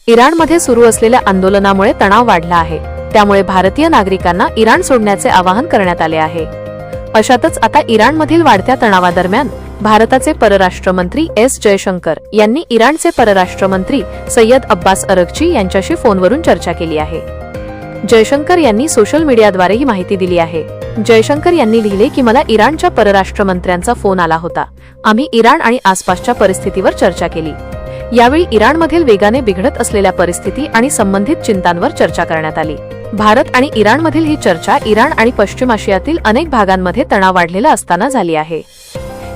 इराणमध्ये सुरू असलेल्या आंदोलनामुळे तणाव वाढला आहे, त्यामुळे भारतीय नागरिकांना इराण सोडण्याचे आवाहन करण्यात आले आहे। अशातच आता इराणमधील वाढत्या तणावादरम्यान भारताचे परराष्ट्र मंत्री एस जयशंकर यांनी इराणचे परराष्ट्र मंत्री सय्यद अब्बास अरगची यांच्याशी फोनवरून चर्चा केली आहे। जयशंकर यांनी सोशल मीडियाद्वारे ही माहिती दिली आहे। जयशंकर यांनी लिहिले की मला इराणच्या परराष्ट्र मंत्र्यांचा फोन आला होता। आम्ही इराण आणि आसपासच्या परिस्थितीवर चर्चा केली। यावेळी इराणमधील वेगाने बिघडत असलेल्या परिस्थिती आणि संबंधित चिंतांवर चर्चा करण्यात आली। भारत आणि इराणमधील ही चर्चा इराण आणि पश्चिम आशियातील अनेक भागांमध्ये तणाव वाढलेला असताना झाली आहे।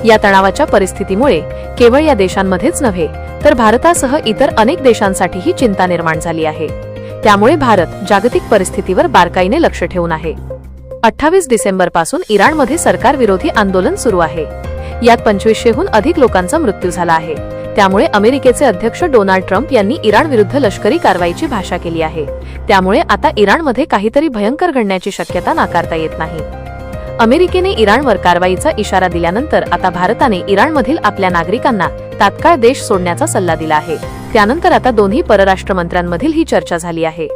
या तणावाच्या परिस्थितीमुळे केवळ या देशांमध्येच नव्हे तर भारतासह इतर अनेक देशांसाठीही चिंता निर्माण झाली आहे। त्यामुळे भारत जागतिक परिस्थितीवर बारकाईने लक्ष ठेवून आहे। 28 डिसेंबर पासून इराणमध्ये सरकार विरोधी आंदोलन सुरू आहे। यात 2500हून अधिक लोकांचा मृत्यू झाला आहे। त्यामुळे अमेरिकेचे अध्यक्ष डोनाल्ड ट्रम्प यांनी इराण विरुद्ध लष्करी कारवाईची भाषा केली आहे। त्यामुळे आता इराणमध्ये काहीतरी भयंकर घडण्याची शक्यता नाकारता येत नाही। अमेरिकेने इराणवर कारवाईचा इशारा दिल्यानंतर आता भारताने इराणमधील आपल्या नागरिकांना तात्काळ देश सोडण्याचा सल्ला दिला आहे। त्यानंतर आता दोन्ही परराष्ट्र मंत्र्यांमधील ही चर्चा झाली आहे।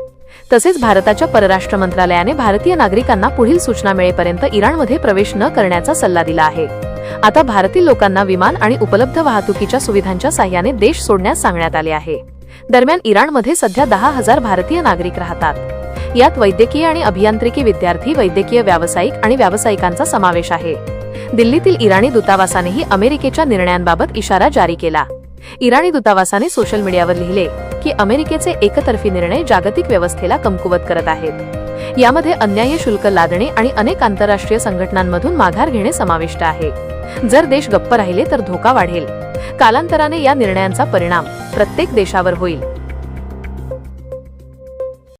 तसेच भारताच्या परराष्ट्र मंत्रालयाने भारतीय नागरिकांना पुढील सूचना मिळेपर्यंत इराणमध्ये प्रवेश न करण्याचा सल्ला दिला आहे। आता भारतीय लोकांना विमान आणि उपलब्ध वाहतुकीच्या सुविधांच्या साह्याने देश सोडण्यास सांगण्यात आले आहे। दरम्यान इराणमध्ये सध्या 10,000 भारतीय नागरिक राहतात। यात वैद्यकीय आणि अभियांत्रिकी विद्यार्थी, वैद्यकीय व्यावसायिक आणि व्यावसायिकांचा समावेश आहे। दिल्लीतील इराणी दूतावासानेही अमेरिकेच्या निर्णयांबाबत इशारा जारी केला। इराणी दूतावासाने सोशल मीडियावर लिहिले की अमेरिकेचे एकतर्फी निर्णय जागतिक व्यवस्थेला कमकुवत करत आहेत। यामध्ये अन्याय्य शुल्क लादणे आणि अनेक आंतरराष्ट्रीय संघटनांमधून माघार घेणे समाविष्ट आहे। जर देश गप्प राहिले तर धोका वाढेल। कालांतराने या निर्णयांचा परिणाम प्रत्येक देशावर होईल।